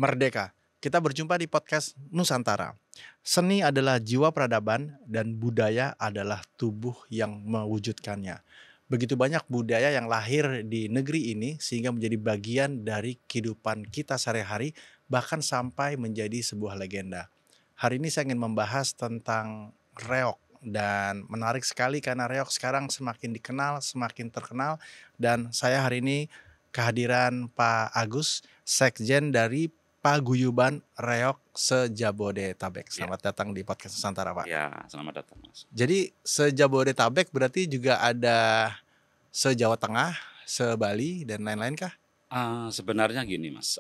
Merdeka. Kita berjumpa di podcast Nusantara. Seni adalah jiwa peradaban dan budaya adalah tubuh yang mewujudkannya. Begitu banyak budaya yang lahir di negeri ini sehingga menjadi bagian dari kehidupan kita sehari-hari bahkan sampai menjadi sebuah legenda. Hari ini saya ingin membahas tentang reog dan menarik sekali karena reog sekarang semakin dikenal, semakin terkenal dan saya hari ini kehadiran Pak Agus, Sekjen dari Paguyuban Reog se-Jabodetabek. Ya, Selamat datang di podcast Nusantara, Pak. ya, selamat datang, Mas. Jadi se-Jabodetabek berarti juga ada se-Jawa Tengah, se-Bali dan lain-lain kah? Sebenarnya gini, Mas,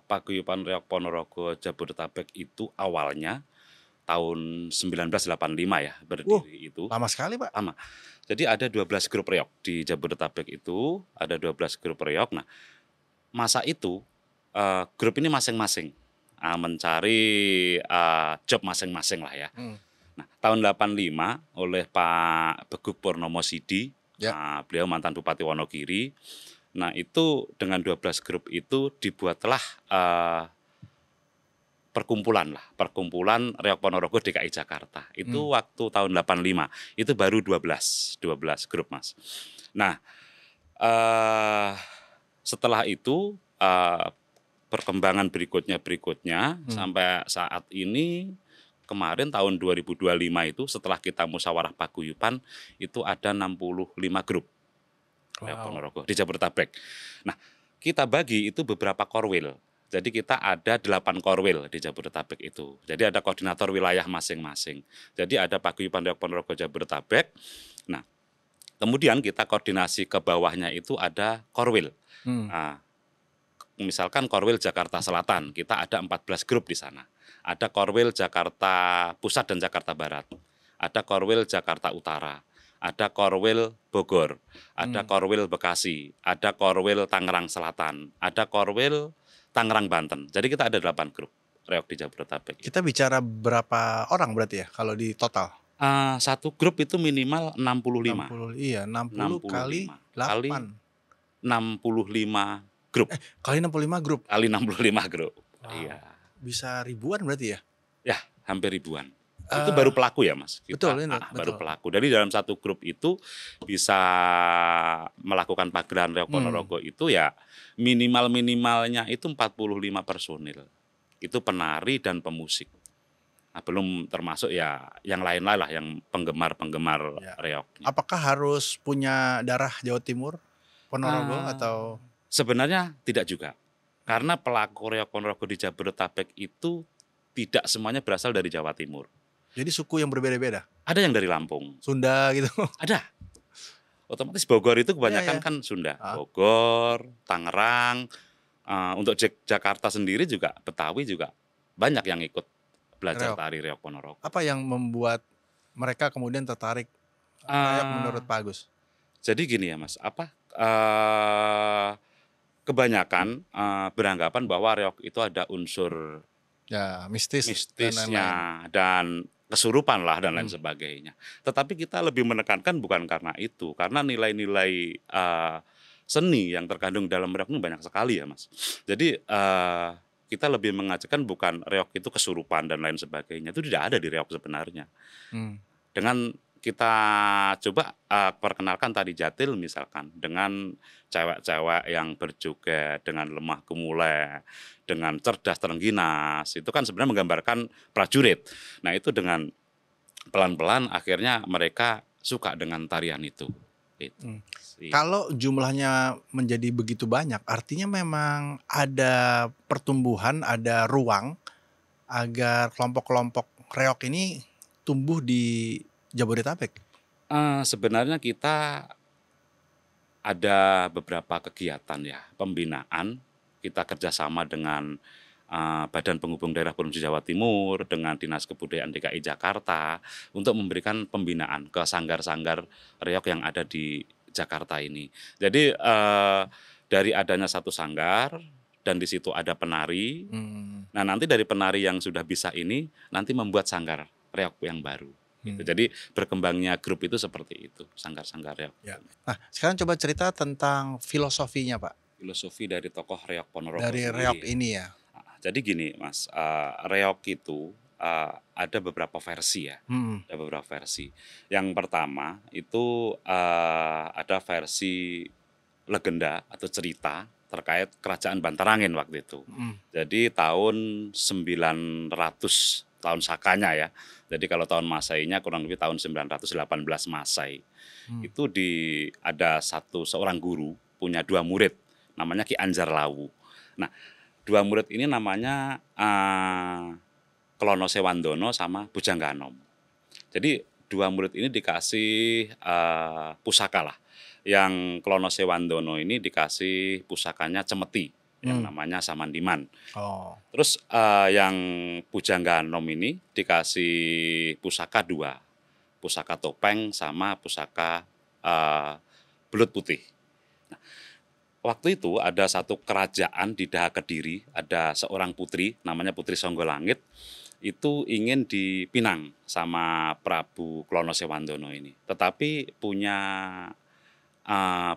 Paguyuban Reog Ponorogo Jabodetabek itu awalnya tahun 1985 ya berdiri itu, Lama sekali, Pak. lama. Jadi ada 12 grup reog di Jabodetabek itu, ada 12 grup reog. Nah, masa itu, grup ini masing-masing, mencari, job masing-masing lah ya. Nah, tahun 85 oleh Pak Beguk Purnomo Sidi, Ya. beliau mantan Bupati Wonogiri. Nah, itu dengan 12 grup itu dibuatlah perkumpulan Reog Ponorogo DKI Jakarta. Itu waktu tahun 85, itu baru 12 grup, Mas. Nah, setelah itu, perkembangan berikutnya sampai saat ini, kemarin tahun 2025 itu setelah kita musyawarah paguyuban itu ada 65 grup Reog Ponorogo di Jabodetabek. Nah, kita bagi itu beberapa korwil. Jadi kita ada 8 korwil di Jabodetabek itu. Jadi ada koordinator wilayah masing-masing. Jadi ada Paguyuban Reog Ponorogo Jabodetabek. Nah, kemudian kita koordinasi ke bawahnya itu ada korwil. Nah, misalkan korwil Jakarta Selatan, kita ada 14 grup di sana. Ada korwil Jakarta Pusat dan Jakarta Barat. Ada korwil Jakarta Utara. Ada korwil Bogor. Ada korwil Bekasi. Ada korwil Tangerang Selatan. Ada korwil Tangerang Banten. Jadi kita ada 8 grup reog di Jabodetabek. Kita bicara berapa orang berarti ya kalau di total? Satu grup itu minimal 65. 60 kali 8. 65 grup. Kali 65 grup. Kali 65 grup. Wow. Iya. Bisa ribuan berarti ya? Ya, hampir ribuan. Itu baru pelaku ya, Mas. Betul, ini Baru betul. pelaku. Dari dalam satu grup itu bisa melakukan pagelaran reog Ponorogo itu ya minimalnya itu 45 personil. Itu penari dan pemusik. Nah, belum termasuk ya yang lain-lain lah, yang penggemar Ya. reog. Apakah harus punya darah Jawa Timur, Ponorogo atau? Sebenarnya tidak juga. Karena pelaku reog Ponorogo di Jabodetabek itu tidak semuanya berasal dari Jawa Timur. Jadi suku yang berbeda-beda? Ada yang dari Lampung. Sunda gitu? Ada. Otomatis Bogor itu Iya. kebanyakan kan Sunda. Bogor, Tangerang, untuk Jakarta sendiri juga, Betawi juga banyak yang ikut belajar Reog. tari reog Ponorogo. Apa yang membuat mereka kemudian tertarik reog menurut Pak Agus? Jadi gini ya, Mas, kebanyakan beranggapan bahwa reog itu ada unsur Ya, mistis dan lain-lain. mistisnya dan kesurupan lah dan lain sebagainya. Tetapi kita lebih menekankan bukan karena itu, karena nilai-nilai seni yang terkandung dalam reog ini banyak sekali ya, Mas. Jadi kita lebih mengajarkan bukan reog itu kesurupan dan lain sebagainya. Itu tidak ada di reog sebenarnya. Dengan kita coba perkenalkan tari jatil misalkan, dengan cewek-cewek yang berjoget dengan lemah gemulai, dengan cerdas terengginas, itu kan sebenarnya menggambarkan prajurit. Nah, itu dengan pelan-pelan akhirnya mereka suka dengan tarian itu. Kalau jumlahnya menjadi begitu banyak, artinya memang ada pertumbuhan, ada ruang agar kelompok-kelompok reog ini tumbuh di Jabodetabek. Sebenarnya kita ada beberapa kegiatan ya, pembinaan. Kita kerjasama dengan Badan Penghubung Daerah Provinsi Jawa Timur, dengan Dinas Kebudayaan DKI Jakarta untuk memberikan pembinaan ke sanggar-sanggar reog yang ada di Jakarta ini. Jadi dari adanya satu sanggar dan di situ ada penari. Nah, nanti dari penari yang sudah bisa ini nanti membuat sanggar reog yang baru. Gitu. Jadi berkembangnya grup itu seperti itu, sanggar-sanggar reog. Ya. Nah, sekarang coba cerita tentang filosofinya, Pak. Filosofi dari tokoh reog Ponorogo Dari sendiri. reog ini ya. jadi gini Mas, reog itu, ada beberapa versi ya, Mhm. ada beberapa versi. Yang pertama itu, ada versi legenda atau cerita terkait kerajaan Banterangin waktu itu. Mhm. Jadi tahun 900 tahun Sakanya ya. Jadi kalau tahun Masainya kurang lebih tahun 918 Masai. Mmm. Itu ada seorang guru punya 2 murid, namanya Ki Anjar Lawu. Nah, 2 murid ini namanya, Klono Sewandono sama Bujangganom. Jadi 2 murid ini dikasih, pusaka lah. Yang Klono Sewandono ini dikasih pusakanya cemeti, yang Mmm. namanya Samandiman. Oh. Terus, yang Bujangganom ini dikasih pusaka 2, pusaka topeng sama pusaka, belut putih. Waktu itu ada satu kerajaan di Daha Kediri, ada seorang putri namanya Putri Songgolangit, itu ingin dipinang sama Prabu Klono Sewandono ini. Tetapi punya,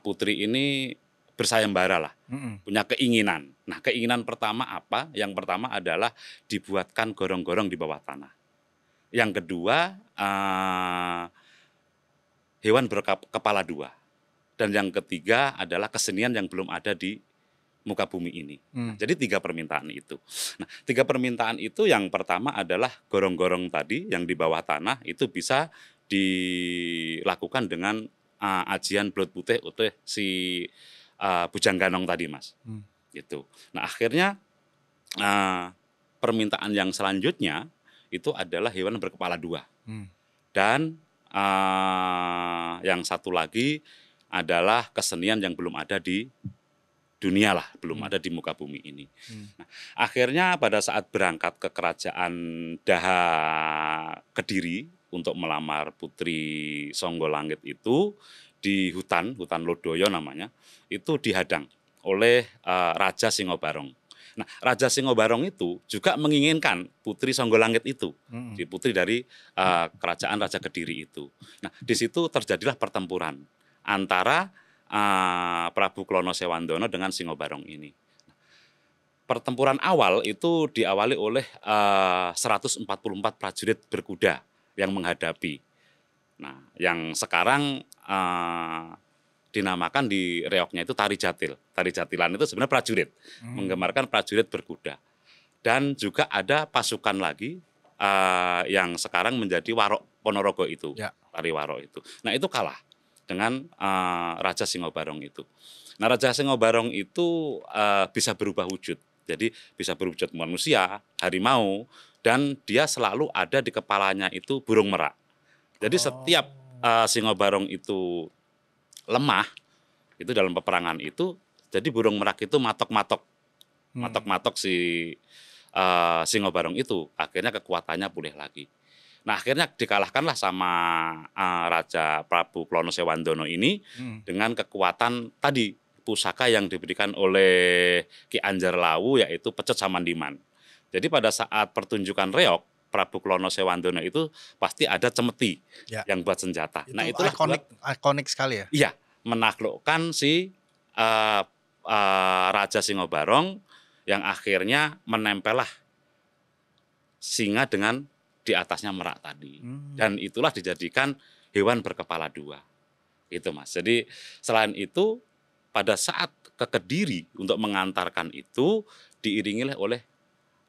putri ini bersayembara lah, Mhm. punya keinginan. Nah, keinginan pertama apa? Yang pertama adalah dibuatkan gorong-gorong di bawah tanah. Yang kedua, hewan berkepala 2. Dan yang ketiga adalah kesenian yang belum ada di muka bumi ini. Nah, Mmm. jadi 3 permintaan itu. Nah, 3 permintaan itu yang pertama adalah gorong-gorong tadi yang di bawah tanah itu bisa dilakukan dengan, ajian belut putih oleh si, Bujangganong tadi, Mas, Mmm. gitu. Nah, akhirnya, eee, permintaan yang selanjutnya itu adalah hewan berkepala 2 Mmm. dan, yang satu lagi adalah kesenian yang belum ada di dunia lah, belum Mmm. ada di muka bumi ini. Mmm. Nah, akhirnya pada saat berangkat ke kerajaan Daha Kediri untuk melamar Putri Songgolangit itu di hutan Lodoyo namanya, itu dihadang oleh, Raja Singobarong. Nah, Raja Singobarong itu juga menginginkan Putri Songgolangit itu, Mhm. putri dari, kerajaan Raja Kediri itu. Nah, di situ terjadilah pertempuran antara, Prabu Klono Sewandono dengan Singobarong ini. Pertempuran awal itu diawali oleh, 144 prajurit berkuda yang menghadapi. Nah, yang sekarang, dinamakan di reognya itu tari jatil. Tari jatilan itu sebenarnya prajurit, Mmm. menggambarkan prajurit berkuda. Dan juga ada pasukan lagi, yang sekarang menjadi Warok Ponorogo itu, Ya. tari Warok itu. Nah, itu kalah dengan, Raja Singobarong itu. Nah, Raja Singobarong itu, bisa berubah wujud. Jadi bisa berwujud manusia, harimau, dan dia selalu ada di kepalanya itu burung merak. Jadi setiap, Oh. Singobarong itu lemah, itu dalam peperangan itu, jadi burung merak itu matok-matok Mhm. matok-matok si, Singobarong itu, akhirnya kekuatannya pulih lagi. Nah, akhirnya dikalahkanlah sama, Raja Prabu Klono Sewandono ini Mhm. dengan kekuatan tadi, pusaka yang diberikan oleh Ki Anjar Lawu yaitu Pecet Samandiman. Jadi pada saat pertunjukan reog, Prabu Klono Sewandono itu pasti ada cemeti Ya. yang buat senjata. Nah, Itu itulah buat ikonik sekali ya? iya, menaklukkan si, eee Raja Singobarong yang akhirnya menempellah singa dengan di atasnya merak tadi. Mmm. Dan itulah dijadikan hewan berkepala 2, itu Mas. Jadi selain itu pada saat ke Kediri untuk mengantarkan itu diiringi oleh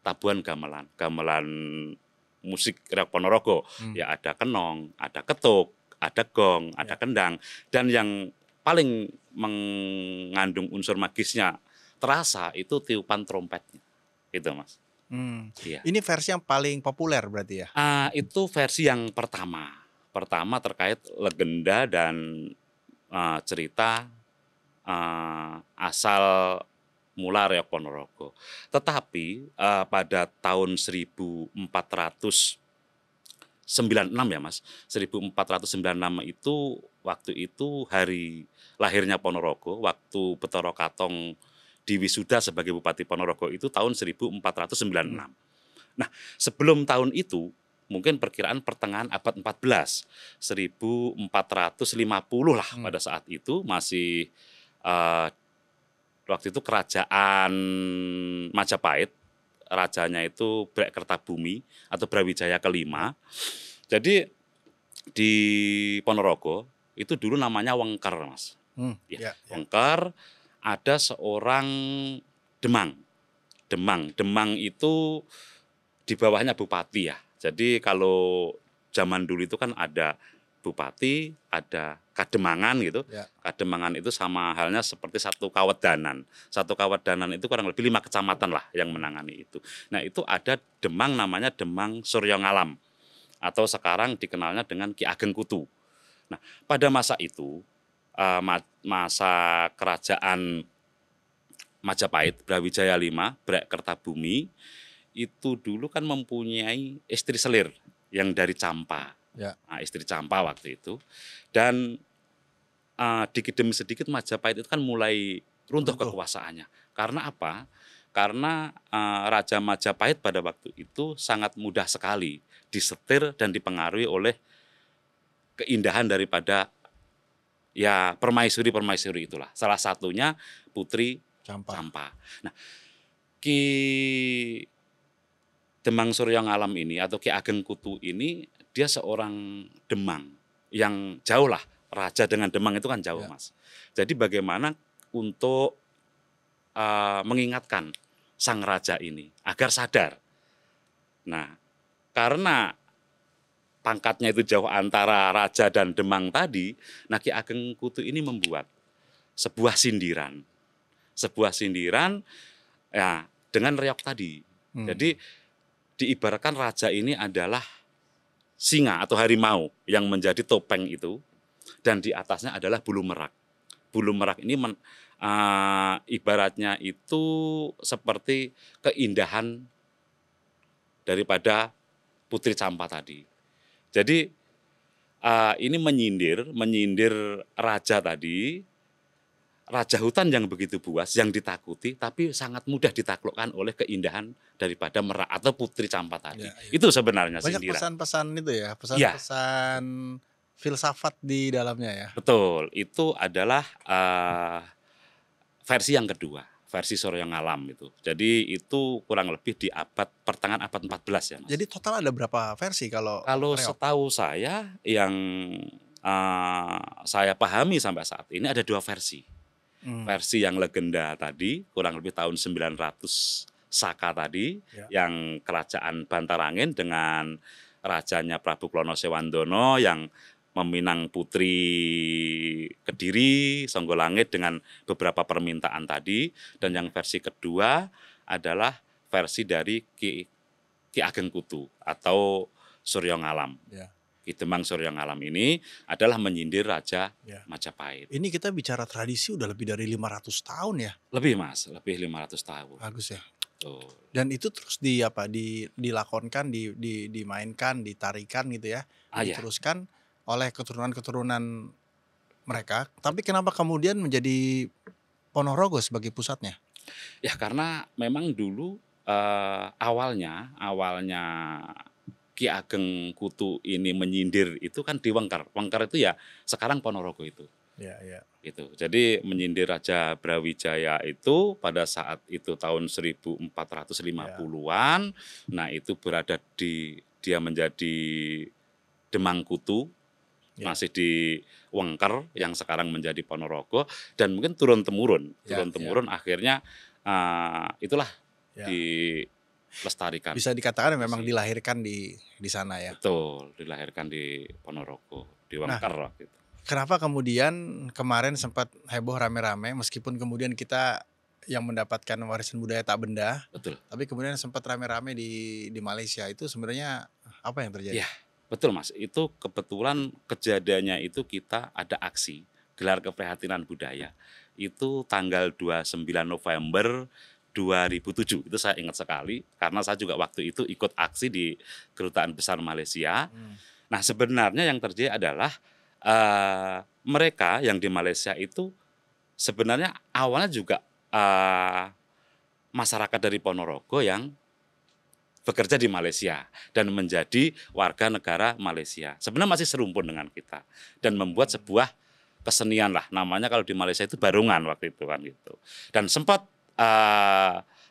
tabuhan gamelan, gamelan musik reog Ponorogo. Mmm. Ya ada kenong, ada ketuk, ada gong, ada Ya. kendang, dan yang paling mengandung unsur magisnya terasa itu tiupan trompetnya, itu Mas. Mmm. Iya. Ini versi yang paling populer berarti ya? Itu versi yang pertama terkait legenda dan, cerita, asal mula reog Ponorogo. Tetapi, pada tahun 1496 ya Mas, 1496 itu waktu itu hari lahirnya Ponorogo, waktu Betara Katong diwisuda sebagai Bupati Ponorogo itu tahun Mmm. 1496. Nah, sebelum tahun itu, mungkin perkiraan pertengahan abad 14, 1450 lah Mmm. pada saat itu masih, waktu itu kerajaan Majapahit, rajanya itu Brek Kertabumi atau Brawijaya kelima. Jadi di Ponorogo itu dulu namanya Wengker, Mas. Ya, Wengker, ada seorang Demang. Demang itu di bawahnya bupati ya. Jadi kalau zaman dulu itu kan ada bupati, ada kademangan gitu. Ya. Kademangan itu sama halnya seperti satu kawedanan. Satu kawedanan itu kurang lebih 5 kecamatan lah yang menangani itu. Nah itu ada Demang namanya Demang Suryo Ngalam. Atau sekarang dikenalnya dengan Ki Ageng Kutu. Nah pada masa itu, masa kerajaan Majapahit, Brawijaya V, Brek Kertabumi, itu dulu kan mempunyai istri selir yang dari Campa. Ya. Nah, istri Campa waktu itu. Dan dikit demi sedikit Majapahit itu kan mulai runtuh kekuasaannya. Karena apa? Karena Raja Majapahit pada waktu itu sangat mudah sekali disetir dan dipengaruhi oleh keindahan daripada ya permaisuri itulah. Salah satunya Putri Campa. Nah, Ki Demang Suryo Ngalam ini atau Ki Ageng Kutu ini dia seorang Demang yang jauh lah, raja dengan Demang itu kan jauh, Mas. Jadi bagaimana untuk mengingatkan sang raja ini agar sadar. Nah, karena pangkatnya itu jauh antara raja dan Demang tadi, nah Ki Ageng Kutu ini membuat sebuah sindiran ya dengan reog tadi. Jadi diibaratkan raja ini adalah singa atau harimau yang menjadi topeng itu, dan di atasnya adalah bulu merak. Bulu merak ini ibaratnya itu seperti keindahan daripada Putri Campa tadi. Jadi ini menyindir raja tadi, raja hutan yang begitu buas, yang ditakuti, tapi sangat mudah ditaklukkan oleh keindahan daripada merak atau Putri Campa tadi. Itu sebenarnya banyak sindiran. Pesan-pesan itu ya, pesan-pesan filsafat di dalamnya ya. Betul, itu adalah versi yang kedua, versi Suryo Ngalam itu. Jadi itu kurang lebih di pertengahan abad 14 ya, Mas. Jadi total ada berapa versi kalau setahu saya yang saya pahami sampai saat ini ada 2 versi. Versi yang legenda tadi kurang lebih tahun 900 Saka tadi, yang kerajaan Bantarangin dengan rajanya Prabu Klono Sewandono yang meminang Putri Kediri, Songgolangit dengan beberapa permintaan tadi. Dan yang versi kedua adalah versi dari Ki Ageng Kutu atau Suryo Ngalam. Ki Demang Suryo Ngalam ini adalah menyindir Raja Majapahit. Ini kita bicara tradisi udah lebih dari 500 tahun ya? Lebih, Mas, lebih 500 tahun. Bagus ya. Betul. Dan itu terus dilakonkan, dimainkan, ditarikan gitu ya. Diteruskan oleh keturunan-keturunan mereka. Tapi kenapa kemudian menjadi Ponorogo sebagai pusatnya? Ya karena memang dulu awalnya Ki Ageng Kutu ini menyindir itu kan di Wengker. Wengker itu ya sekarang Ponorogo itu. Gitu. Jadi menyindir Raja Brawijaya itu pada saat itu tahun 1450-an. Nah, itu berada dia menjadi Demang Kutu. Masih di Wengker yang sekarang menjadi Ponorogo, dan mungkin turun-temurun akhirnya itulah dilestarikan. Bisa dikatakan memang dilahirkan di sana ya. Betul, dilahirkan di Ponorogo, di Wengker waktu itu. Kenapa kemudian kemarin sempat heboh rame-rame, meskipun kemudian kita yang mendapatkan warisan budaya tak benda, betul. Tapi kemudian sempat rame-rame di Malaysia, itu sebenarnya apa yang terjadi? Ya, betul, Mas. Itu kebetulan kejadiannya itu kita ada aksi gelar keprihatinan budaya. Itu tanggal 29 November 2007. Itu saya ingat sekali karena saya juga waktu itu ikut aksi di Kedutaan Besar Malaysia. Nah, sebenarnya yang terjadi adalah mereka yang di Malaysia itu sebenarnya awalnya juga masyarakat dari Ponorogo yang bekerja di Malaysia dan menjadi warga negara Malaysia. Sebenarnya masih serumpun dengan kita dan membuat sebuah kesenian lah, namanya kalau di Malaysia itu barungan waktu itu kan gitu. Dan sempat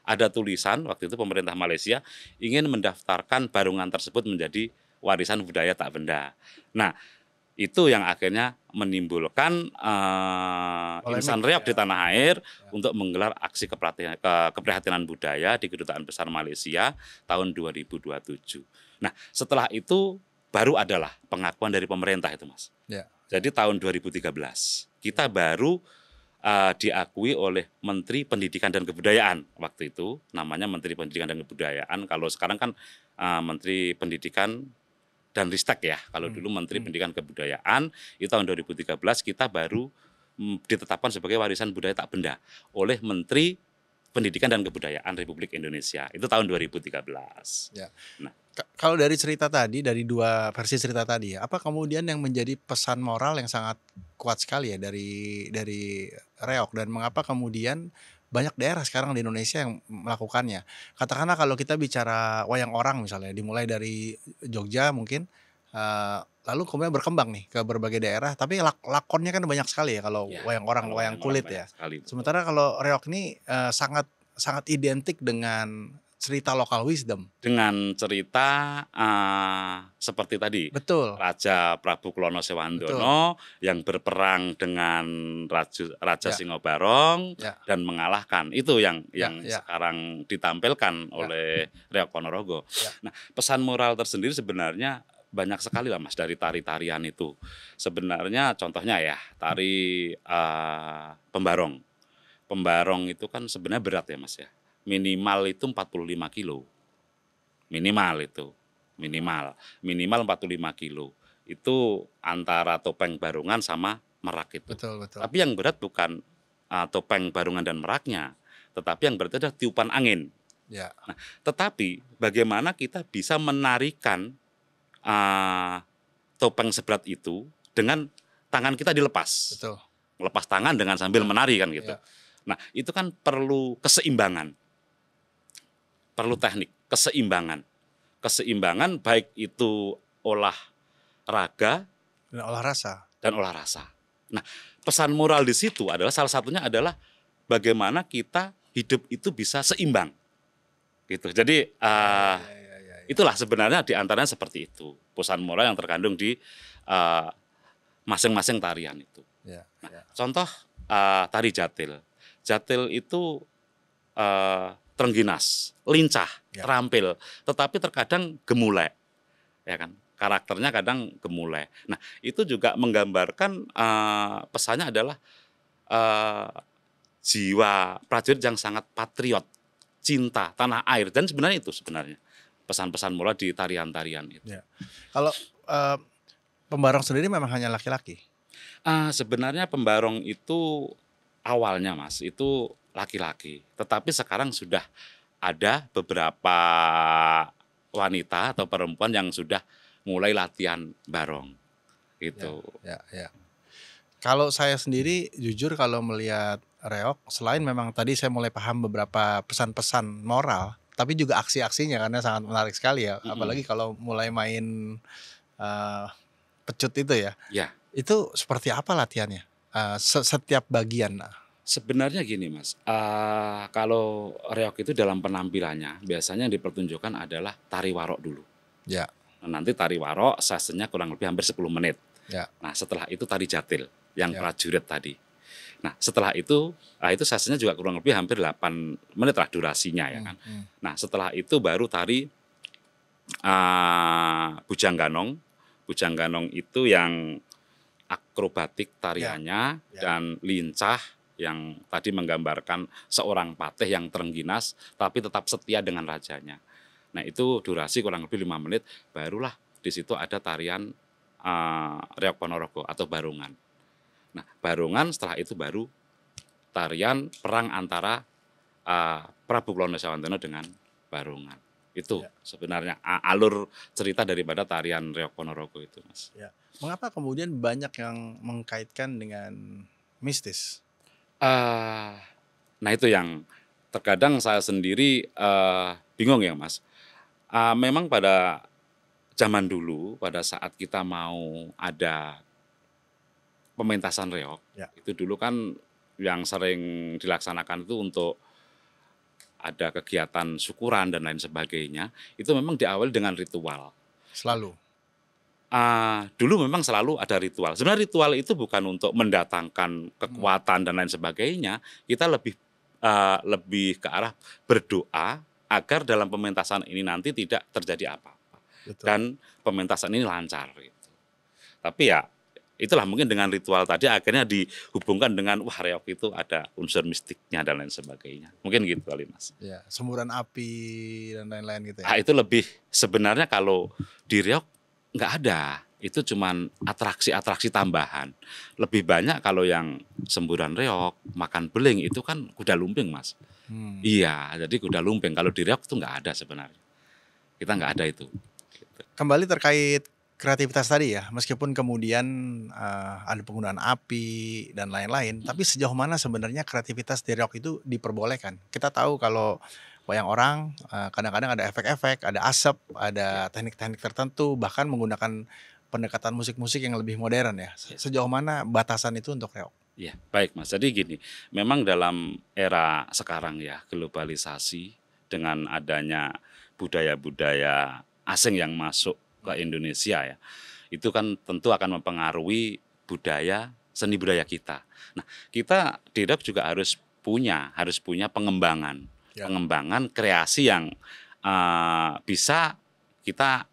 ada tulisan waktu itu pemerintah Malaysia ingin mendaftarkan Barungan tersebut menjadi warisan budaya tak benda. Nah, itu yang akhirnya menimbulkan insan Polemik reog ya. di tanah air Ya. untuk menggelar aksi keprihatinan budaya di Kedutaan Besar Malaysia tahun 2027. Nah, setelah itu baru adalah pengakuan dari pemerintah itu, Mas. Ya. Jadi tahun 2013 kita baru diakui oleh Menteri Pendidikan dan Kebudayaan waktu itu, namanya Menteri Pendidikan dan Kebudayaan. Kalau sekarang kan Menteri Pendidikan dan Ristek ya. Kalau dulu Menteri Pendidikan Kebudayaan itu tahun 2013 kita baru ditetapkan sebagai warisan budaya tak benda oleh Menteri Pendidikan dan Kebudayaan Republik Indonesia. Itu tahun 2013. Ya. Nah, Kalau dari cerita tadi, dari dua versi cerita tadi ya, apa kemudian yang menjadi pesan moral yang sangat kuat sekali ya dari reog, dan mengapa kemudian banyak daerah sekarang di Indonesia yang melakukannya? Katakanlah kalau kita bicara wayang orang misalnya, dimulai dari Jogja mungkin, lalu kemudian berkembang nih ke berbagai daerah, tapi lakonnya kan banyak sekali ya kalau ya, wayang orang, kalau wayang yang orang kulit banyak ya. sekali. Betul. Sementara kalau reog ini sangat sangat identik dengan cerita lokal wisdom. Dengan cerita seperti tadi, Betul, Raja Prabu Klono betul. Sewandono yang berperang dengan Raja Ya. Singobarong Ya. dan mengalahkan. Itu yang Ya. sekarang ditampilkan oleh Reog Ponorogo. Ya. Nah, pesan moral tersendiri sebenarnya banyak sekali lah, Mas, dari tari-tarian itu. Sebenarnya contohnya ya, tari Pembarong. Pembarong itu kan sebenarnya berat ya, Mas ya. Minimal itu 45 kilo. Minimal itu. Minimal 45 kilo. Itu antara topeng barungan sama merak itu. Betul. Tapi yang berat bukan topeng barungan dan meraknya, tetapi yang berat adalah tiupan angin. Ya. Nah, tetapi bagaimana kita bisa menarikan topeng seberat itu dengan tangan kita dilepas. Betul. Lepas tangan dengan sambil menari kan gitu. Ya. Nah, itu kan perlu keseimbangan. Perlu teknik, keseimbangan. Keseimbangan baik itu olahraga Dan olah rasa. Nah, pesan moral di situ adalah salah satunya adalah bagaimana kita hidup itu bisa seimbang. Gitu. Jadi Ya. itulah sebenarnya diantaranya seperti itu. Pesan moral yang terkandung di masing-masing tarian itu. Ya. Nah, contoh tari jatil. Jatil itu terengginas, lincah, Ya. terampil, tetapi terkadang gemulai, ya kan? Karakternya kadang gemulai. Nah, itu juga menggambarkan pesannya adalah jiwa prajurit yang sangat patriot, cinta tanah air, dan sebenarnya itu sebenarnya pesan-pesan moral di tarian-tarian itu. Ya. Kalau Pembarong sendiri memang hanya laki-laki. Sebenarnya Pembarong itu awalnya, Mas, itu laki-laki. Tetapi sekarang sudah ada beberapa wanita atau perempuan yang sudah mulai latihan barong. Gitu. Ya. Kalau saya sendiri jujur kalau melihat reog, selain memang tadi saya mulai paham beberapa pesan-pesan moral, tapi juga aksi-aksinya karena sangat menarik sekali ya. Apalagi kalau mulai main pecut itu ya. Ya. Itu seperti apa latihannya? Setiap bagian. Sebenarnya gini, Mas, kalau reog itu dalam penampilannya biasanya yang dipertunjukkan adalah tari warok dulu. Ya. Nah, nanti tari warok sesenya kurang lebih hampir 10 menit. Ya. Nah, setelah itu tari jatil yang Ya. prajurit tadi. Nah, setelah itu sesenya juga kurang lebih hampir 8 menit lah durasinya ya kan. Nah, setelah itu baru tari Bujang Ganong. Bujang Ganong itu yang akrobatik tariannya dan lincah, yang tadi menggambarkan seorang patih yang terengginas tapi tetap setia dengan rajanya. Nah, itu durasi kurang lebih 5 menit, barulah di situ ada tarian reog Ponorogo atau barungan. Nah, barungan setelah itu baru tarian perang antara Prabu Klono Sewandono dengan barungan. Itu sebenarnya alur cerita daripada tarian reog Ponorogo itu, Mas. Ya. Mengapa kemudian banyak yang mengkaitkan dengan mistis? Nah, itu yang terkadang saya sendiri bingung ya, Mas. Memang pada zaman dulu, pada saat kita mau ada pementasan reog, itu dulu kan yang sering dilaksanakan itu untuk ada kegiatan syukuran dan lain sebagainya, itu memang diawali dengan ritual. Selalu. Dulu memang selalu ada ritual. Sebenarnya ritual itu bukan untuk mendatangkan kekuatan dan lain sebagainya. Kita lebih ke arah berdoa agar dalam pementasan ini nanti tidak terjadi apa-apa. Betul. Dan pementasan ini lancar gitu. Tapi ya itulah mungkin dengan ritual tadi akhirnya dihubungkan dengan wah reog itu ada unsur mistiknya dan lain sebagainya. Mungkin gitu kali Mas. Ya, semburan api dan lain-lain gitu ya. Itu lebih sebenarnya kalau di reog nggak ada, itu cuman atraksi-atraksi tambahan. Lebih banyak kalau yang semburan reog, makan beling itu kan kuda lumping Mas. Iya, jadi kuda lumping. Kalau di reog itu nggak ada sebenarnya. Kita nggak ada itu. Kembali terkait kreativitas tadi ya, meskipun kemudian ada penggunaan api dan lain-lain, tapi sejauh mana sebenarnya kreativitas di reog itu diperbolehkan? Kita tahu kalau wayang orang kadang-kadang ada efek-efek, ada asap, ada teknik-teknik tertentu, bahkan menggunakan pendekatan musik-musik yang lebih modern ya. Sejauh mana batasan itu untuk reog? Ya, baik Mas. Jadi gini, memang dalam era sekarang ya, globalisasi dengan adanya budaya-budaya asing yang masuk ke Indonesia ya, itu kan tentu akan mempengaruhi seni budaya kita. Nah, kita di reog juga harus punya pengembangan kreasi yang bisa kita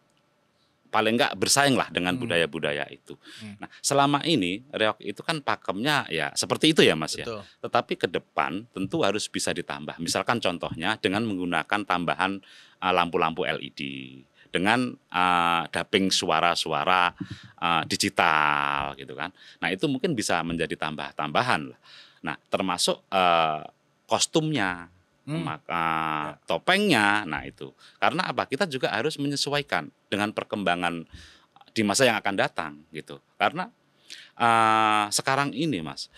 paling enggak bersaing lah dengan budaya-budaya itu. Nah, selama ini reog itu kan pakemnya ya seperti itu ya Mas. Betul. Ya. Tetapi ke depan tentu harus bisa ditambah. Misalkan contohnya dengan menggunakan tambahan lampu-lampu LED, dengan dubbing suara-suara digital gitu kan. Nah, itu mungkin bisa menjadi tambahan lah. Nah, termasuk kostumnya. Maka topengnya, nah itu karena apa, kita juga harus menyesuaikan dengan perkembangan di masa yang akan datang gitu, karena sekarang ini Mas,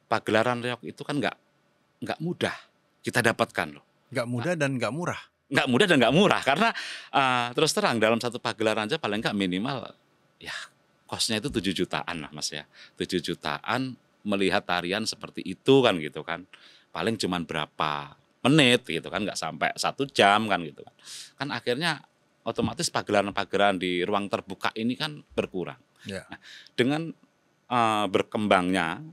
pagelaran reog itu kan nggak mudah kita dapatkan loh, Nggak mudah dan nggak murah. nggak mudah dan nggak murah karena terus terang dalam satu pagelaran aja paling nggak minimal ya kosnya itu 7 jutaan lah Mas ya, 7 jutaan melihat tarian seperti itu kan gitu kan, paling cuman berapa menit gitu kan, nggak sampai 1 jam kan gitu kan akhirnya otomatis pagelaran-pagelaran di ruang terbuka ini kan berkurang. Nah, dengan berkembangnya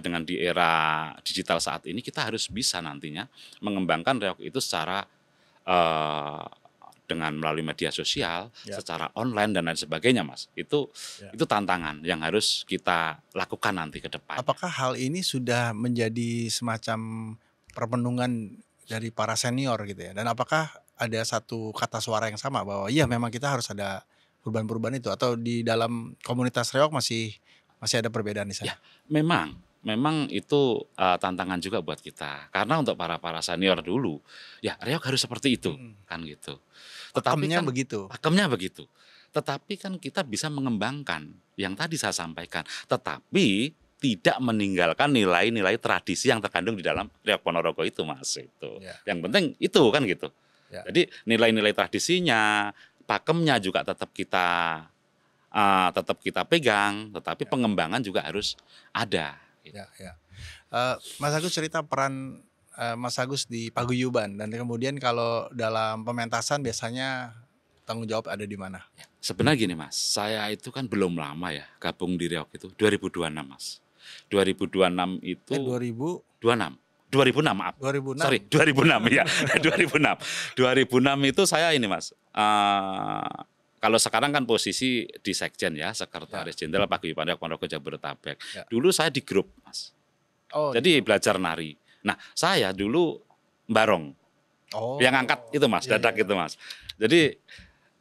dengan di era digital saat ini, kita harus bisa nantinya mengembangkan reog itu secara dengan melalui media sosial, secara online dan lain sebagainya Mas. Itu tantangan yang harus kita lakukan nanti ke depan. Apakah hal ini sudah menjadi semacam permenungan dari para senior gitu ya? Dan apakah ada satu kata suara yang sama bahwa iya memang kita harus ada perubahan-perubahan itu, atau di dalam komunitas reog masih ada perbedaan di sana? Ya, memang itu tantangan juga buat kita. Karena untuk para senior dulu, ya reog harus seperti itu kan gitu. Pakemnya begitu. Tetapi kan kita bisa mengembangkan yang tadi saya sampaikan. Tetapi tidak meninggalkan nilai-nilai tradisi yang terkandung di dalam reog Ponorogo itu Mas itu. Yang penting itu kan gitu. Jadi nilai-nilai tradisinya, pakemnya juga tetap kita pegang, tetapi pengembangan juga harus ada. Gitu. Mas Agus cerita peran Mas Agus di paguyuban, dan kemudian kalau dalam pementasan biasanya tanggung jawab ada di mana? Sebenarnya gini Mas, saya itu kan belum lama ya gabung di reog itu 2026 Mas. 2026 itu 2006 maaf. 2006. Sorry, 2006 ya. 2006 itu saya ini Mas. Kalau sekarang kan posisi di Sekjen ya, Sekretaris Jenderal Paguyuban Reog Ponorogo Jabodetabek. Dulu saya di grup Mas. Jadi belajar nari. Nah, saya dulu barong. Yang angkat itu Mas, dadak itu Mas. Jadi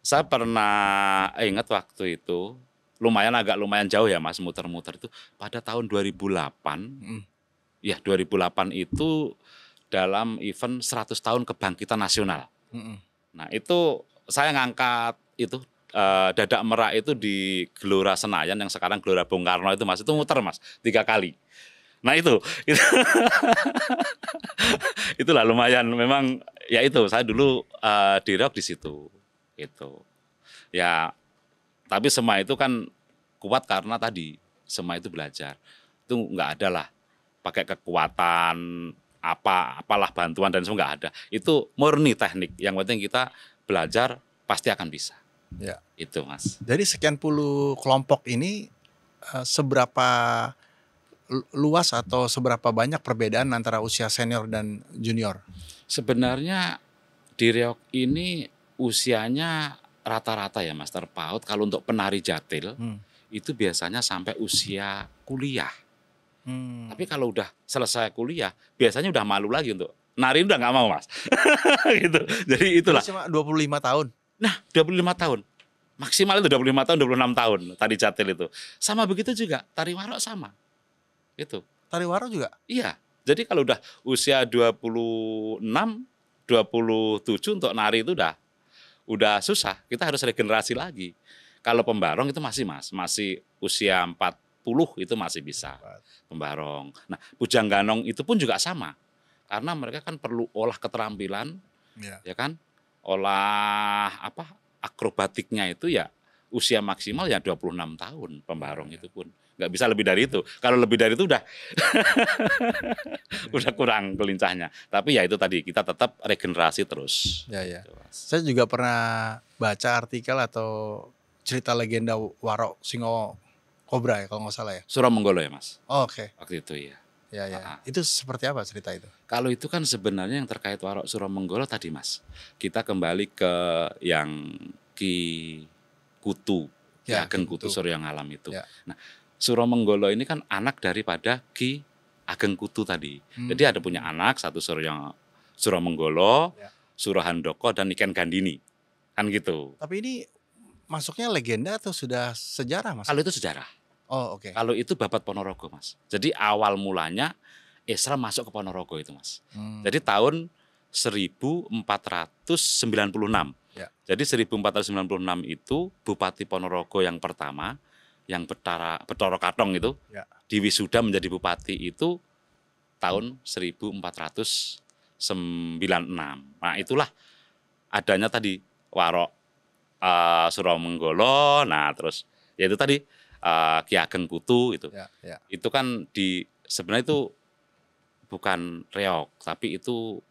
saya pernah ingat waktu itu agak lumayan jauh ya Mas, muter-muter itu pada tahun 2008. Ya, 2008 itu dalam event 100 tahun kebangkitan nasional. Nah, itu saya ngangkat itu dadak merak itu di Gelora Senayan yang sekarang Gelora Bung Karno itu Mas, itu muter Mas 3 kali. Nah itu itulah lumayan memang ya, itu saya dulu di reog di situ gitu. Ya, tapi semua itu kan kuat karena tadi semua itu belajar. Itu enggak ada lah pakai kekuatan apalah bantuan dan semua nggak ada. Itu murni teknik. Yang penting kita belajar pasti akan bisa. Ya. Itu Mas. Dari sekian puluh kelompok ini seberapa luas atau seberapa banyak perbedaan antara usia senior dan junior? Sebenarnya di Riok ini usianya rata-rata ya Mas, terpaut. Kalau untuk penari jatil itu biasanya sampai usia kuliah. Tapi kalau udah selesai kuliah biasanya udah malu lagi untuk nari, udah nggak mau Mas. Gitu. Jadi itulah. Cuma 25 tahun. Nah 25 tahun. Maksimal itu 25 tahun, 26 tahun tari jatil itu. Sama begitu juga tari warok sama. Itu. Tari warok juga? Iya. Jadi kalau udah usia 26, 27 untuk nari itu udah susah. Kita harus regenerasi lagi. Kalau pembarong itu masih Mas, masih usia 40 itu masih bisa pembarong. Nah, bujang ganong itu pun juga sama. Karena mereka kan perlu olah keterampilan, ya kan? Olah akrobatiknya itu ya usia maksimal ya 26 tahun pembarong itu pun. Nggak bisa lebih dari itu. Kalau lebih dari itu udah udah kurang kelincahnya. Tapi ya itu tadi, kita tetap regenerasi terus. Ya. Saya juga pernah baca artikel atau cerita legenda Warok Singo Kobra ya kalau nggak salah ya. Suromenggolo ya Mas. Oh, oke. Waktu itu ya. Ya. Itu seperti apa cerita itu? Kalau itu kan sebenarnya yang terkait Warok Suromenggolo tadi Mas. Kita kembali ke yang Ki Kutu, Ki Ageng Kutu Suryo Ngalam itu. Ya. Nah, Suromenggolo ini kan anak daripada Ki Ageng Kutu tadi. Jadi ada punya anak satu Suromenggolo, Surohandoko dan Niken Gandini. Kan gitu. Tapi ini masuknya legenda atau sudah sejarah Mas? Kalau itu sejarah. Oh, oke. Kalau itu Babat Ponorogo Mas. Jadi awal mulanya Islam masuk ke Ponorogo itu Mas. Jadi tahun 1496. Ya. Jadi 1496 itu Bupati Ponorogo yang pertama, yang Betoro Katong itu, diwisuda menjadi bupati itu tahun 1496. Nah itulah adanya tadi Warok Suromenggolo, nah terus ya itu tadi Ki Ageng Kutu itu. Itu kan sebenarnya itu bukan reok, tapi itu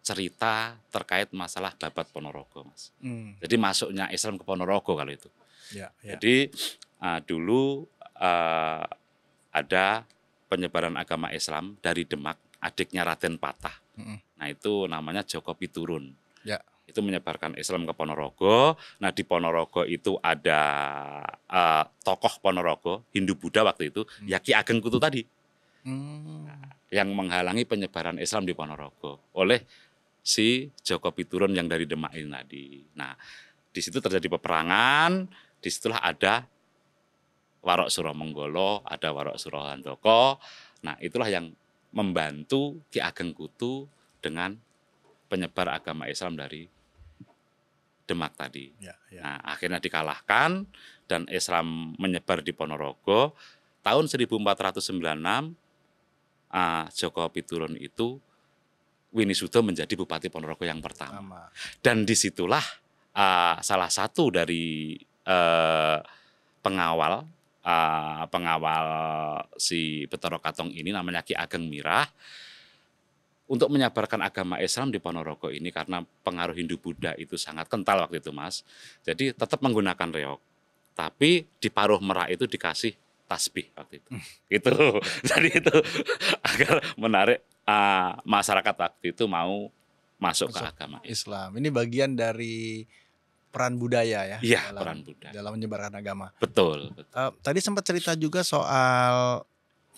cerita terkait masalah Babat Ponorogo Mas. Jadi masuknya Islam ke Ponorogo kalau itu. Jadi dulu ada penyebaran agama Islam dari Demak, adiknya Raden Patah. Nah itu namanya Joko Piturun. Itu menyebarkan Islam ke Ponorogo. Nah di Ponorogo itu ada tokoh Ponorogo, Hindu Buddha waktu itu, ya Ki Ageng Kutu tadi. Yang menghalangi penyebaran Islam di Ponorogo oleh si Joko Piturun yang dari Demak ini tadi. Nah di situ terjadi peperangan, disitulah ada Warok Suromenggolo, ada Warok Surohandoko. Nah itulah yang membantu Ki Ageng Kutu dengan penyebar agama Islam dari Demak tadi. Nah akhirnya dikalahkan dan Islam menyebar di Ponorogo. Tahun 1496 Joko Piturun itu winisuda menjadi Bupati Ponorogo yang pertama. Dan disitulah salah satu dari pengawal si Betoro Katong ini namanya Ki Ageng Mirah untuk menyebarkan agama Islam di Ponorogo ini karena pengaruh Hindu Buddha itu sangat kental waktu itu Mas. Jadi tetap menggunakan reog. Tapi di Paruh Merak itu dikasih tasbih waktu itu. Gitu. Jadi itu agar menarik masyarakat waktu itu mau masuk ke agama Islam. Ini bagian dari peran budaya ya. Iya, peran budaya dalam menyebarkan agama. Betul. Tadi sempat cerita juga soal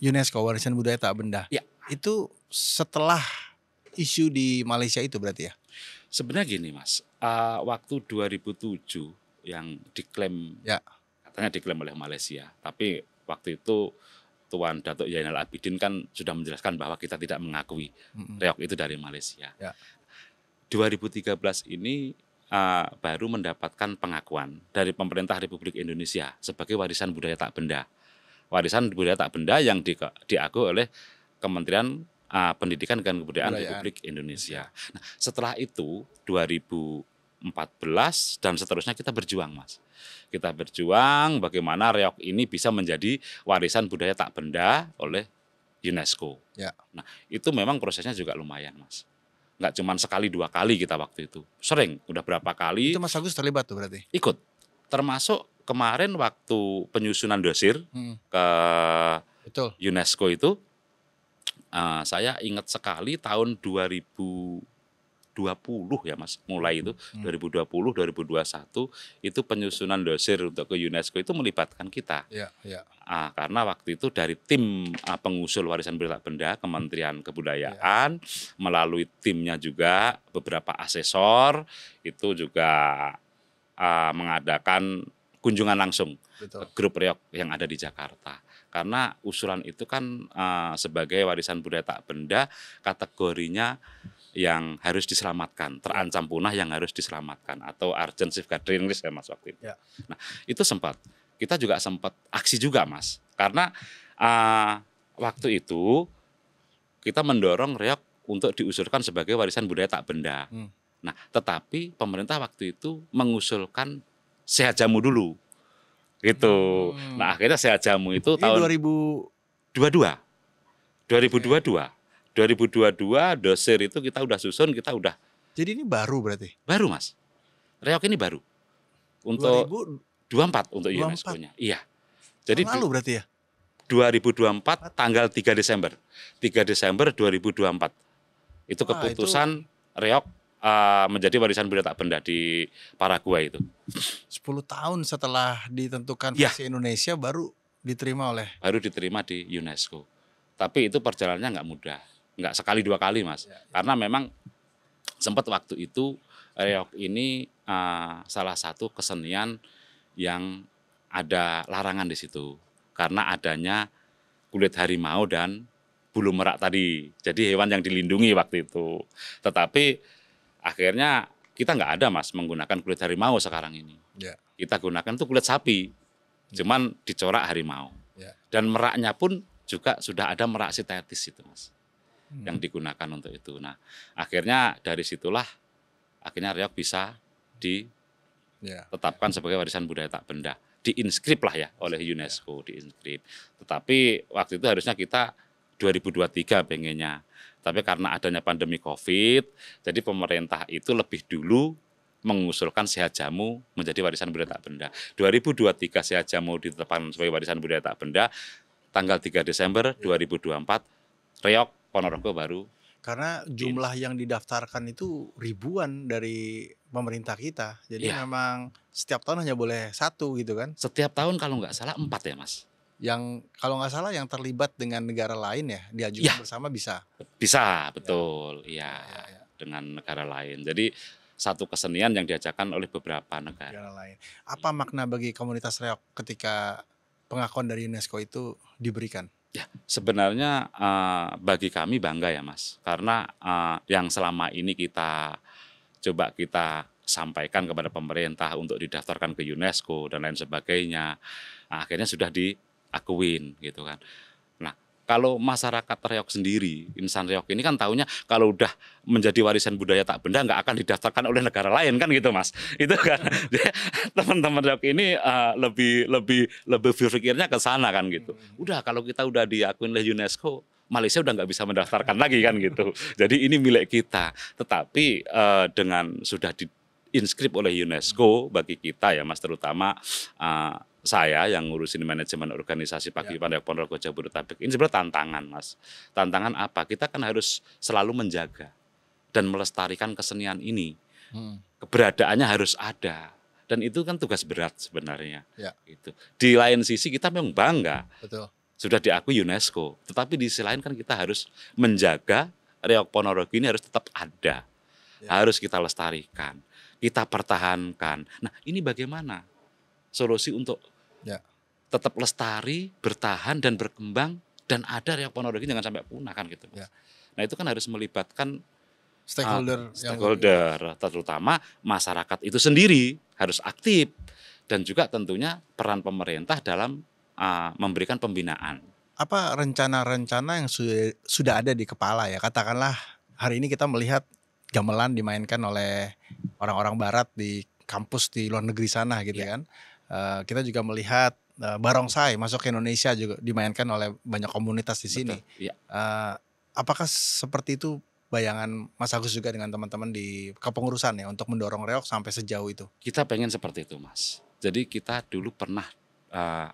UNESCO warisan budaya tak benda. Ya. Itu setelah isu di Malaysia itu berarti ya? Sebenarnya gini Mas, waktu 2007 yang diklaim, katanya diklaim oleh Malaysia, tapi waktu itu Tuan Datuk Zainal Abidin kan sudah menjelaskan bahwa kita tidak mengakui reog itu dari Malaysia. 2013 ini baru mendapatkan pengakuan dari pemerintah Republik Indonesia sebagai warisan budaya tak benda. Warisan budaya tak benda yang diakui oleh Kementerian Pendidikan dan Kebudayaan Republik Indonesia. Nah, setelah itu 2014 dan seterusnya kita berjuang Mas. Kita berjuang bagaimana reog ini bisa menjadi warisan budaya tak benda oleh UNESCO. Ya. Nah, itu memang prosesnya juga lumayan, Mas. Nggak cuma sekali 2 kali kita waktu itu. Sering, udah berapa kali Itu Mas Agus terlibat tuh berarti? ikut. Termasuk kemarin waktu penyusunan dossier ke Betul. UNESCO itu, saya ingat sekali tahun 2020 ya Mas, mulai itu 2020, 2021 itu penyusunan dossier untuk ke UNESCO itu melibatkan kita. Iya, iya. Karena waktu itu dari tim pengusul warisan budaya tak benda Kementerian Kebudayaan melalui timnya juga beberapa asesor itu juga mengadakan kunjungan langsung Betul. ke grup reok yang ada di Jakarta. Karena usulan itu kan sebagai warisan budaya tak benda kategorinya yang harus diselamatkan, terancam punah yang harus diselamatkan atau urgent safeguarding list ya Mas waktu itu. Ya. Nah, itu kita juga sempat aksi juga Mas. Karena waktu itu kita mendorong reok untuk diusulkan sebagai warisan budaya tak benda. Nah, tetapi pemerintah waktu itu mengusulkan sehat jamu dulu. Gitu. Nah, akhirnya sehat jamu itu Ini tahun 2022. 2022 dossier itu kita udah susun, kita udah. Jadi ini baru berarti? Baru Mas. Reok ini baru. Untuk 2024 untuk 24. UNESCO-nya. Iya. Jadi tahun lalu berarti ya? 2024 tanggal 3 Desember. 3 Desember 2024. Itu keputusan reok menjadi warisan budaya tak benda di Paraguay itu. 10 tahun setelah ditentukan versi Indonesia baru diterima di UNESCO. Tapi itu perjalanannya nggak mudah. Nggak sekali 2 kali Mas. Karena memang sempat waktu itu reok ini salah satu kesenian yang ada larangan di situ. Karena adanya kulit harimau dan bulu merak tadi. Jadi hewan yang dilindungi waktu itu. Tetapi akhirnya kita nggak ada Mas menggunakan kulit harimau sekarang ini. Kita gunakan tuh kulit sapi. Cuman dicorak harimau. Dan meraknya pun juga sudah ada merak sintetis itu Mas. Yang digunakan untuk itu. Nah, akhirnya dari situlah akhirnya reok bisa ditetapkan sebagai warisan budaya tak benda. Diinskrip lah ya oleh UNESCO, diinskrip. Tetapi waktu itu harusnya kita 2023 pengennya. Tapi karena adanya pandemi Covid, jadi pemerintah itu lebih dulu mengusulkan sehat jamu menjadi warisan budaya tak benda. 2023 sehat jamu ditetapkan sebagai warisan budaya tak benda, tanggal 3 Desember 2024 reok Ponorogo baru. Karena jumlah yang didaftarkan itu ribuan dari pemerintah kita. Jadi memang setiap tahun hanya boleh 1 gitu kan. Setiap tahun kalau nggak salah 4 ya Mas. Yang kalau nggak salah yang terlibat dengan negara lain ya diajukan bersama bisa. Bisa, betul. Iya. Dengan negara lain. Jadi satu kesenian yang diajarkan oleh beberapa negara lain. Apa makna bagi komunitas reok ketika pengakuan dari UNESCO itu diberikan? Ya, sebenarnya bagi kami bangga ya Mas, karena yang selama ini kita sampaikan kepada pemerintah untuk didaftarkan ke UNESCO dan lain sebagainya, akhirnya sudah diakuin gitu kan. Nah, kalau masyarakat reok sendiri, insan reok ini kan taunya kalau udah menjadi warisan budaya tak benda nggak akan didaftarkan oleh negara lain kan gitu Mas. Itu kan teman-teman reok ini lebih berpikirnya ke sana kan gitu. Udah kalau kita udah diakuin oleh UNESCO, Malaysia udah nggak bisa mendaftarkan lagi kan gitu. Jadi ini milik kita. Tetapi dengan sudah diinskrip oleh UNESCO bagi kita ya Mas, terutama saya yang ngurusin manajemen organisasi paguyuban reok Ponorogo Jabodetabek ini sebenarnya tantangan Mas. Tantangan apa? Kita kan harus selalu menjaga dan melestarikan kesenian ini. Keberadaannya harus ada. Dan itu kan tugas berat sebenarnya. Gitu. Di lain sisi kita memang bangga. Betul. Sudah diakui UNESCO. Tetapi di sisi lain kan kita harus menjaga reok Ponorogo ini harus tetap ada. Harus kita lestarikan. Kita pertahankan. Nah, ini bagaimana solusi untuk tetap lestari, bertahan dan berkembang dan ada reok Ponorogo jangan sampai punah kan gitu. Nah, itu kan harus melibatkan stakeholder, terutama masyarakat itu sendiri harus aktif dan juga tentunya peran pemerintah dalam memberikan pembinaan. Apa rencana-rencana yang sudah ada di kepala ya? Katakanlah hari ini kita melihat gamelan dimainkan oleh orang-orang barat di kampus di luar negeri sana gitu kan. Kita juga melihat barongsai masuk ke Indonesia juga dimainkan oleh banyak komunitas di sini. Betul, iya. Apakah seperti itu bayangan Mas Agus juga dengan teman-teman di kepengurusan ya untuk mendorong reog sampai sejauh itu? Kita pengen seperti itu, Mas. Jadi kita dulu pernah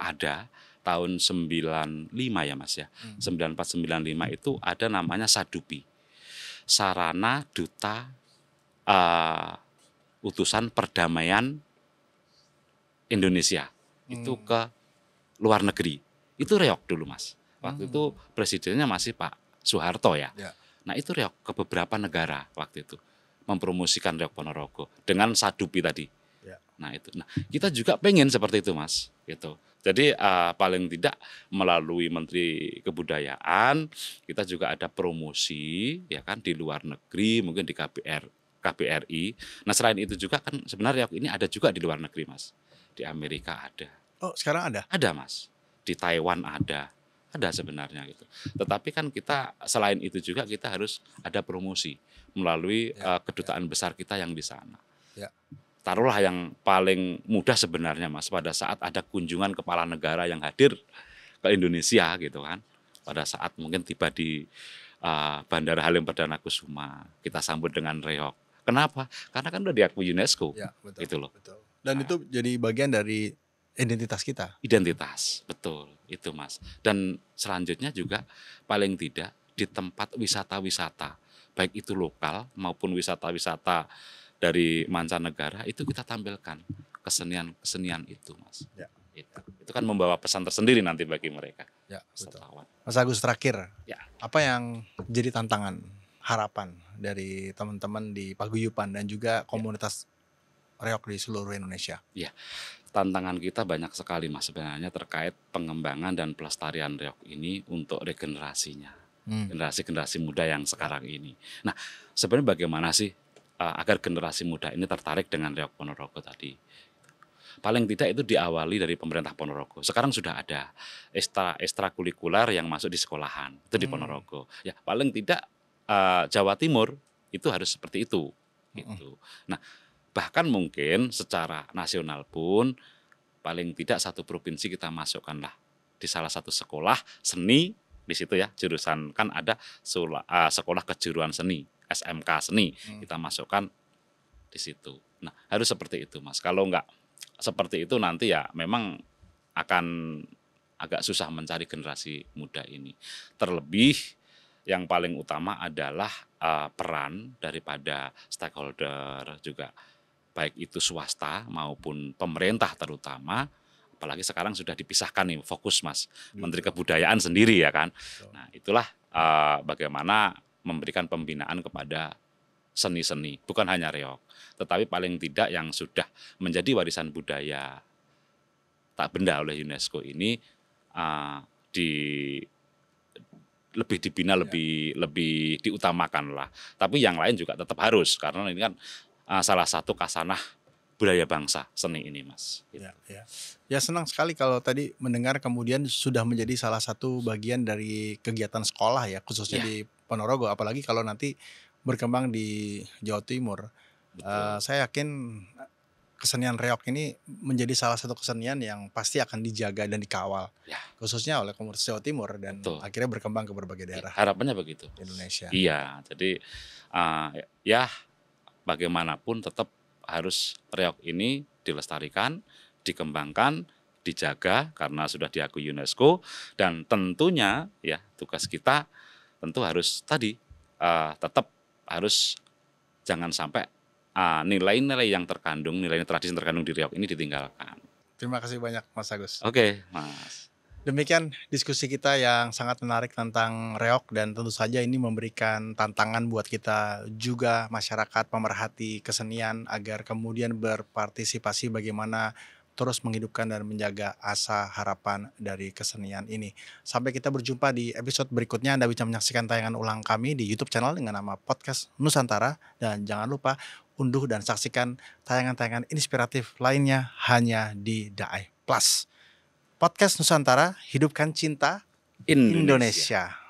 ada tahun 95 ya, Mas ya. 94 95 itu ada namanya Sadupi. Sarana Duta Utusan Perdamaian Indonesia. Itu ke luar negeri. Itu reog dulu, Mas. Waktu itu presidennya masih Pak Soeharto ya. Ya. Nah, itu reog ke beberapa negara waktu itu. Mempromosikan reog Ponorogo dengan Sadupi tadi. Ya. Nah, itu. Nah, kita juga pengen seperti itu, Mas. Gitu. Jadi paling tidak melalui Menteri Kebudayaan kita juga ada promosi ya kan di luar negeri, mungkin di KBRI. Nah, selain itu juga kan sebenarnya ini ada juga di luar negeri, Mas. Di Amerika ada. Oh, sekarang ada? Ada, Mas. Di Taiwan ada sebenarnya gitu. Tetapi kan kita selain itu juga kita harus ada promosi melalui kedutaan besar kita yang di sana. Ya. Taruhlah yang paling mudah sebenarnya, Mas, pada saat ada kunjungan kepala negara yang hadir ke Indonesia gitu kan. Pada saat mungkin tiba di Bandara Halim Perdana Kusuma, kita sambut dengan reog. Kenapa? Karena kan udah diakui UNESCO. Ya, betul. Gitu loh. Betul. Dan itu jadi bagian dari identitas kita. Identitas, betul, itu, Mas. Dan selanjutnya juga paling tidak di tempat wisata-wisata, baik itu lokal maupun wisata-wisata dari mancanegara, itu kita tampilkan kesenian-kesenian itu, Mas. Ya. Itu kan membawa pesan tersendiri nanti bagi mereka. Ya, betul. Wisatawan. Mas Agus, terakhir, Ya. apa yang jadi tantangan, harapan dari teman-teman di Paguyuban dan juga komunitas reog di seluruh Indonesia? Ya, tantangan kita banyak sekali, Mas, sebenarnya terkait pengembangan dan pelestarian reog ini untuk regenerasinya. Generasi-generasi muda yang sekarang ini. Nah, sebenarnya bagaimana sih agar generasi muda ini tertarik dengan reog Ponorogo tadi? Paling tidak itu diawali dari pemerintah Ponorogo. Sekarang sudah ada ekstrakurikuler yang masuk di sekolahan, itu di Ponorogo. Ya, paling tidak Jawa Timur itu harus seperti itu. Gitu. Nah, bahkan mungkin secara nasional pun paling tidak satu provinsi kita masukkanlah di salah satu sekolah seni di situ ya, jurusan kan ada sekolah kejuruan seni, SMK seni, kita masukkan di situ. Nah, harus seperti itu, Mas. Kalau enggak seperti itu nanti ya memang akan agak susah mencari generasi muda ini. Terlebih yang paling utama adalah peran daripada stakeholder juga, baik itu swasta maupun pemerintah terutama, apalagi sekarang sudah dipisahkan nih fokus, Mas, Menteri Kebudayaan sendiri ya kan. Nah, itulah bagaimana memberikan pembinaan kepada seni-seni, bukan hanya reog, tetapi paling tidak yang sudah menjadi warisan budaya tak benda oleh UNESCO ini lebih dibina, lebih diutamakan lah. Tapi yang lain juga tetap harus, karena ini kan salah satu kasanah budaya bangsa seni ini, Mas. Gitu. Ya, senang sekali kalau tadi mendengar kemudian sudah menjadi salah satu bagian dari kegiatan sekolah ya, khususnya di Ponorogo. Apalagi kalau nanti berkembang di Jawa Timur. Saya yakin kesenian reog ini menjadi salah satu kesenian yang pasti akan dijaga dan dikawal, khususnya oleh komunitas Jawa Timur dan akhirnya berkembang ke berbagai daerah. Harapannya begitu. Indonesia. Iya, jadi ya bagaimanapun tetap harus reog ini dilestarikan, dikembangkan, dijaga karena sudah diakui UNESCO, dan tentunya ya tugas kita tentu harus tadi tetap harus jangan sampai nilai-nilai yang terkandung, nilai tradisi yang terkandung di reog ini ditinggalkan. Terima kasih banyak, Mas Agus. Oke, Mas. Demikian diskusi kita yang sangat menarik tentang reog, dan tentu saja ini memberikan tantangan buat kita juga masyarakat pemerhati kesenian agar kemudian berpartisipasi bagaimana terus menghidupkan dan menjaga asa harapan dari kesenian ini. Sampai kita berjumpa di episode berikutnya. Anda bisa menyaksikan tayangan ulang kami di YouTube channel dengan nama Podcast Nusantara, dan jangan lupa unduh dan saksikan tayangan-tayangan inspiratif lainnya hanya di Daai Plus. Podcast Nusantara, hidupkan cinta Indonesia.